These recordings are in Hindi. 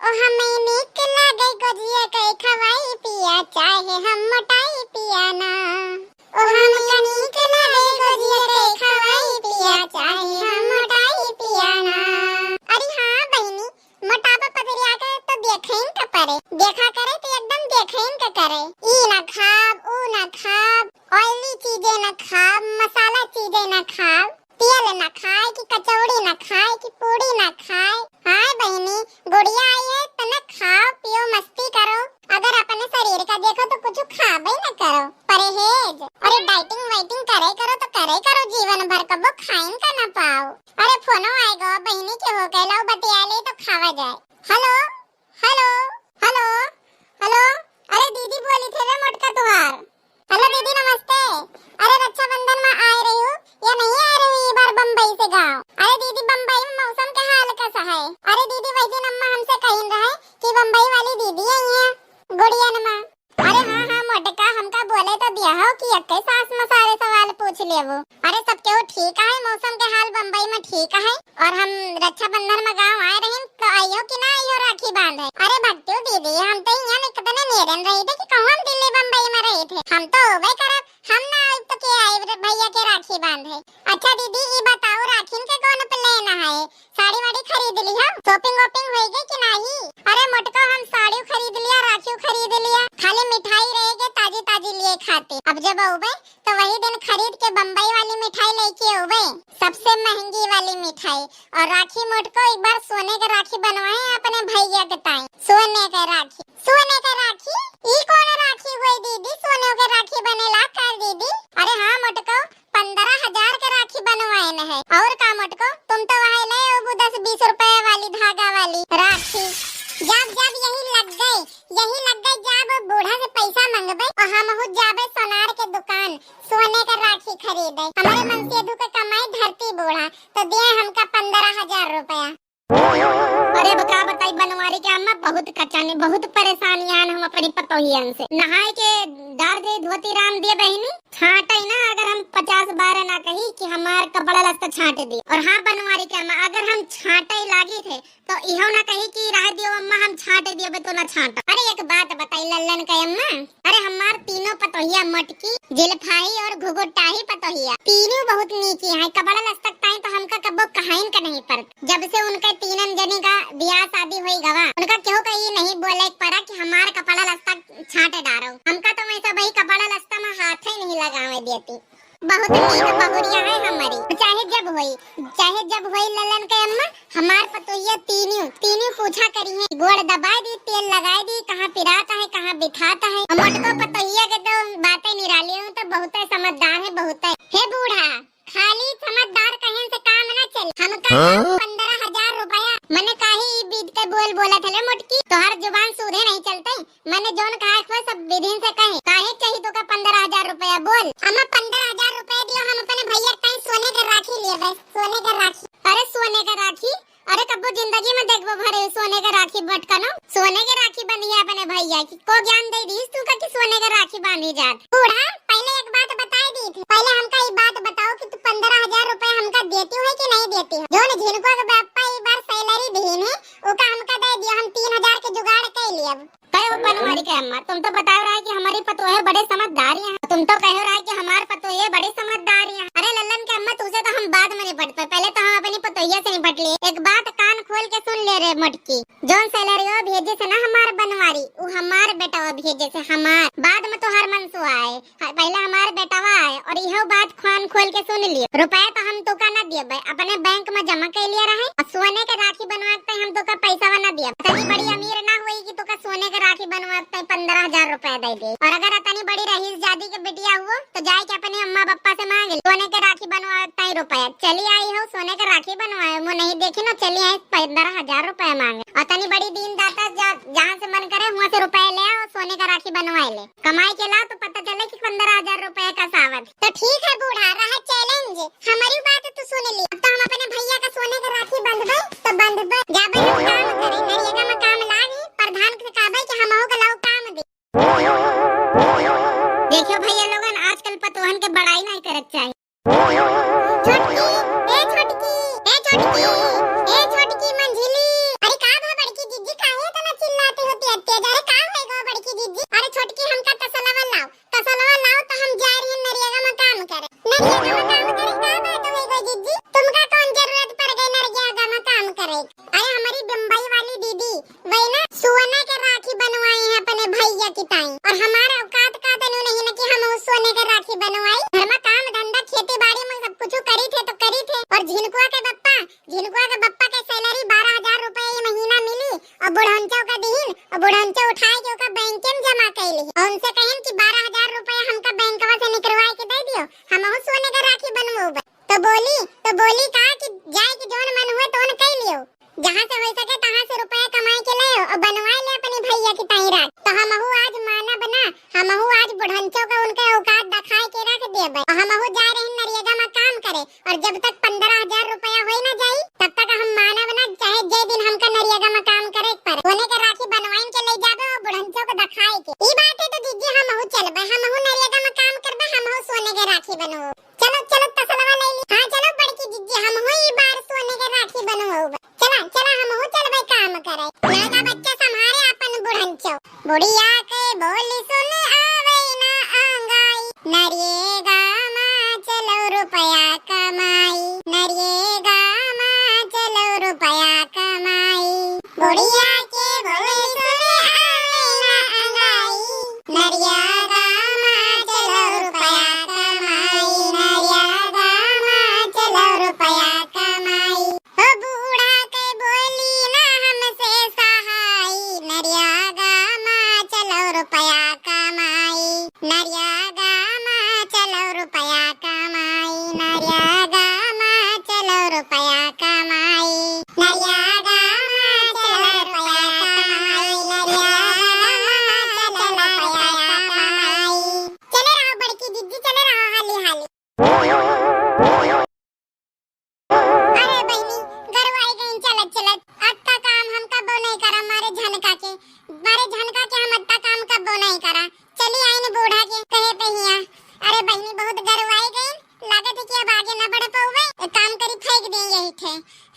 ओ हमें नीक लागे गुजिया के खवाई पिया, चाहे हम मोटाई पिया ना। ओ हमका नीक लागे गुजिया के खवाई पिया, चाहे हम मोटाई पिया ना। अरे हाँ बहनी, मोटापा पतरिया के तो देखें का परे, देखा करे तो एकदम देखें का करे। ई ना खाब, ऊ ना खाब, ऑयली चीजें ना खाब, मसाला चीजें ना खाब, तेल ना खाए कि कचौड़ी ना खाए कि पूड़ी ना खाए। हाँ बहनी, गुड़िया आई है तो न खाओ पियो मस्ती करो। अगर अपने शरीर का देखो तो कुछ खाबे न करो, परहेज। अरे डाइटिंग वाइटिंग करे करो तो करे करो, जीवन भर कबो खाइन का न पाओ। अरे फोनो आएगा बहनी के हो गए, लो बतियाले तो खावा जाए। हेलो हेलो हेलो हेलो, अरे दीदी बोली थे वे मोटका तुहार। हेलो दीदी नमस्ते। अरे रक्षाबंधन में आ रही हो या नहीं आ रही हो ये बार बम्बई से गाँव? अरे दीदी बम्बई में मौसम का हाल कैसा है? अरे दीदी वैसे अम्मा हमसे कहीं रहे कि बम्बई वाली दीदी आई है गुड़िया नमा। अरे हाँ हाँ मोटका, हमका बोले तो दिया हो कि अक्के सास में सारे सवाल पूछ ले वो। अरे सब क्यों ठीक है, मौसम के हाल बम्बई में ठीक है। और हम रक्षाबंधन में गाँव आए रहे तो आइयो कि ना आइयो राखी बांधे? अरे भक्तियो दीदी, हम तो यहाँ कितने नेरन रहे थे कि कहूँ हम दिल्ली बम्बई में रहे थे। हम तो होबे करब, हम ना आए तो के आए भैया के राखी बांधे। अच्छा दीदी ये बताओ राखी के कौन प्लान है? साड़ी वाड़ी खरीद ली हम, शॉपिंग वॉपिंग हो गई कि नहीं? अरे मोटका हम साड़ी खरीद लिया, राखी खरीद लिया, खाली मिठाई रहेगी ताजी ताजी लिए खाते। अब जब आओगे तो वही दिन खरीद के बम्बई वाली मिठाई लेके आओगे, सबसे महंगी वाली मिठाई। और राखी मोटको एक बार सोने का राखी बनवाए अपने भैया के ताई, सोने का राखी। सोने का राखी ई कौन राखी हुई दीदी, सोने का राखी बनेला कर दीदी? अरे हाँ मोटको, 15,000 का राखी बनवाए न है। और का मोटको, तुम तो वहाँ ले वो 10-20 रुपए वाली धागा वाली राखी। जब जब यही लग गई जब बूढ़ा से पैसा मंगबे और हम हो जाबे सोनार के दुकान सोने का राखी खरीदे। हमारे मनसेधु का कमाई धरती बूढ़ा तो दिए हमका 15,000 रुपया। अरे बता बताई बनवारी के अम्मा, बहुत कचाने बहुत परेशानियां हम अपनी पतोहियन से। नहाए के डार दे धोती राम दिए बहनी, छाटे ना अगर हम 50 बार ना कही कि हमार कपड़ा लस्ता छाट दी। और हाँ बनवारी के अम्मा, अगर हम छाटे लागी थे तो इहो ना कही कि रह दियो अम्मा हम छाट दियो बे तो ना छाट। अरे एक बात बताई लल्लन के अम्मा, अरे हमार तीनों पतोहिया मटकी, जिलफाई और घुघुटाही पतोहिया तीनों बहुत नीची है। कपड़ा लस्ता ताई तो हमका कबो कहाइन का नहीं पड़त। जब से उनके तीनन जनी का ब्याह शादी हुई गवा, उनका क्यों कहीं नहीं बोले पड़ा कि हमार कपड़ा लस्ता छाटे डारो। हमका तो वैसा भाई कपड़ा लस्ता में हाथ ही नहीं लगावे देती। बहुत नीक बहुरिया है हमारी, चाहे जब हुई ललन के अम्मा, हमार पतोहिया तीनों पूछा करी है, गोड़ दबा दी, तेल लगाई दी, कहाँ पिराता है कहाँ बिठाता है। मोटको पतोहिया के तो बातें निराली हूँ, तो बहुत समझदार है बहुत है। हे बूढ़ा, खाली समझदार कहीं से काम न चले। हमका 15,000 रुपया मैंने काहे बीत के बोला था मोटकी, तोहर जुबान सूधे नहीं चलते। मैंने जोन कहा है सब विधिन से कहे, काहे चाहिए तो का 15,000 रुपया बोल। हमें 15,000 रुपया दियो, हम अपने भैया कहीं सोने का राखी लिए बस, सोने का राखी। अरे सोने का राखी, अरे कब्बो जिंदगी में देखबो भरे सोने का राखी बटकनो, सोने के राखी बंधी अपने भैया की को ज्ञान दे दी तू का कि सोने का राखी बांधी जात। बूढ़ा पहले एक बात बताई दी थी, पहले हमका ये बात बताओ कि तू 15,000 रुपया हमका देती है कि नहीं देती है? जो ने झिनको के बापा एक बार सैलरी दीन है ओका हमका दे दियो, हम 3,000 के जुगाड़ कर लिए। कहे वो बनवारी के अम्मा, तुम तो बता रहा है कि हमारी पतोहे बड़े समझदार हैं, तुम तो कह रहा है कि हमारे पतोहे बड़े समझदार हैं। अरे लल्लन के अम्मा, तुझसे तो हम बाद में निपट पे, पहले तो हम अपनी पतोहिया से निपट लिए। एक बात कान खोल के सुन ले रे मटकी, जोन सैलरी भेजे से ना हमार बनवारी, वो हमार बेटा भेजे से हमार, बाद में तो हर मनसू आए, पहले हमार बेटावा आए। और यह बात कान खोल के सुन लियो, रुपया तो हम तो का न दिए भाई, अपने बैंक में जमा कर लिया रहे। और सोने के राखी बनवाते हम तो का पैसा न दिया, इतनी बड़ी अमीर ना हुई कि तो का सोने के राखी बनवाते 15,000 रुपया दे दे। और अगर इतनी बड़ी रहीस जादी के बिटिया हुआ तो जाए के अपने अम्मा पापा से मांगे सोने के राखी बनवाते ही रुपया। चली आई हो सोने के राखी बनवाए, वो नहीं देखी ना, चली आई 15,000 रुपया मांगे। इतनी बड़ी दीन दाता जहाँ से मन करे वहाँ से रुपया ले आओ, सोने का राखी बनवाए ले, कमाई के ला तो पता चले कि 15,000 रुपया का सावध। तो ठीक है बूढ़ा, रहा चैलेंज, हमारी बात तो सुन ली। अब तो हम अपने भैया का सोने का राखी बंधबे तो बंधबे, जाबे हम काम करे नरिया में काम लागी, प्रधान से कहबे कि हमहु के लाओ काम दे। देखियो भैया लोगन, आजकल पतोहन के बड़ाई नहीं करक चाहिए। छोटकी ए छोटकी मंझिली, अरे का बा बड़की जीजी काहे करे। अरे हमारी बम्बई वाली दीदी वही ना सोने के राखी बनवाई है अपने भैया की ताई, और हमारा औकात का तनु नहीं ना कि हम उस सोने के राखी बनवाई। घर में काम धंधा खेती बाड़ी में सब कुछ करी थे तो करी थे। और झिनकुआ के बप्पा के सैलरी 12,000 रुपए ये महीना मिली, और बुढ़ंचो का दिन और बुढ़ंचो उठाए के ओका बैंक में जमा कैली, और उनसे कहन कि 12,000 रुपए हमका बैंकवा से निकलवाए के दे दियो, हम सोने के राखी बनवाओ। तो बोली कहा कि जाए कि जोन मन हुए तोन कह लियो, जहाँ से हो सके तहाँ से रुपया कमाए के ले और बनवाए ले अपनी भैया की ताई रात। तो हमहू आज माना बना, हमहू आज बुढ़ंचो का उनके औकात दिखाए के रख देबे। हमहू जा रहे नरेगा में काम करे, और जब तक 15,000 रुपया होई ना जाई तब तक हम माना बना चाहे जे दिन हमका नरेगा में काम करे पर सोने के राखी बनवाइन के ले जाबे और बुढ़ंचो को दिखाए के। ई बात है तो दीदी हमहू चलबे, हमहू नरेगा में काम करबे, हमहू सोने के राखी बनवाओ। चलो तसलवा ले ली। हां चलो बड़की दीदी हमहू ई बार सोने के राखी बनवाओ। चला हमहू चलबे काम करे। लड़का बच्चा संभारे अपन बुढ़ंचो। बुढ़िया के बोली सुन आवे ना आंगाई, नरेगा में चलो रुपया कमाई, नरेगा में चलो रुपया कमाई। बुढ़िया के बोली सुन आवे ना आंगाई, नरेगा में चलो रुपया कमाई, नरेगा में चलो रुपया कमाई। ओ बूढ़ा के बोली ना हमसे सहाई, नरेगा में चलो रुपया कमाई, नरेगा में चलो रुपया कमाई, नरेगा में चलो रुपया कमाई, नरेगा में चलो रुपया कमाई, नरेगा में चलो रुपया कमाई। चले रहो बड़की दीदी, चले रहो हाली हाली। अरे बहनी गरवाई गई चलत अत्ता काम हम कब नहीं करा, मारे झनका के हम अत्ता काम कब नहीं करा। चली आई ने बूढ़ा के कहे पे हिया। अरे बहनी बहुत गरवाई गई, लागत है कि अब आगे न बढ़ पाऊवे, काम करी फेंक दे यही थे,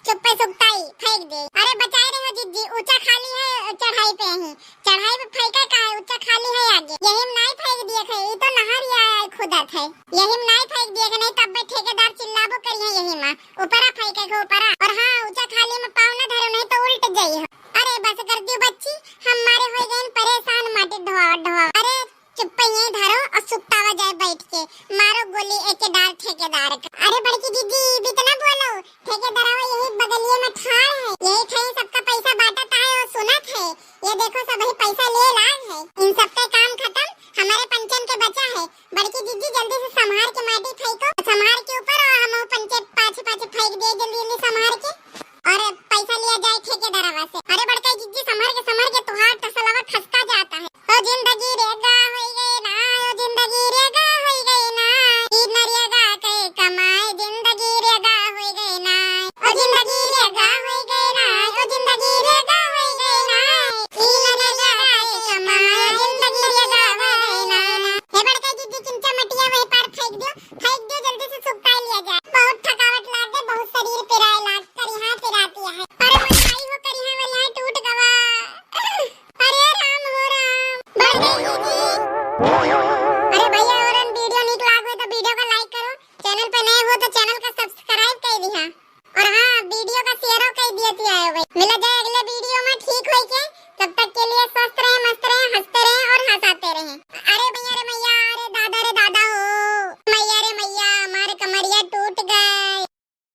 चुप्पे सुक्ताई फेंक दे। अरे बचाए रहे हो दीदी, ऊंचा खाली है चढ़ाई पे ही, चढ़ाई पे फेंका का है, ऊंचा खाली है आगे, यही में नहीं फेंक दिए थे, ये तो नहर या खुदत है, यही में नहीं फेंक दिए नहीं तब भी ठेकेदार चिल्लाबो करिए यही में ऊपरा फेंके के ऊपरा। और हां ऊंचा खाली में पाँव न धरो नहीं तो उल्ट जाई है। अरे बस कर दियो बच्ची, हमारे हो गए परेशान माटी ढवा। अरे चुप्पे यहीं धरो और सुक्तावा जाए बैठ के, मारो गोली एक डाल ठेकेदार का। अरे बड़की दीदी बितना बोलो, ठेकेदारवा यही बगलिए में ठाड़ है, यही ठाई सबका पैसा बांटता है और सुनत है, ये देखो सब ही पैसा ले लाग है। इन सबका काम खत्म, हमारे पंचन के बचा है। बड़की दीदी जल्दी से संभार के माटी फेंको, संभार के ऊपर, और हम पंचे पाछे फेंक दे जल्दी संभार के, और पैसा लिया जाए ठेकेदारवा से। अरे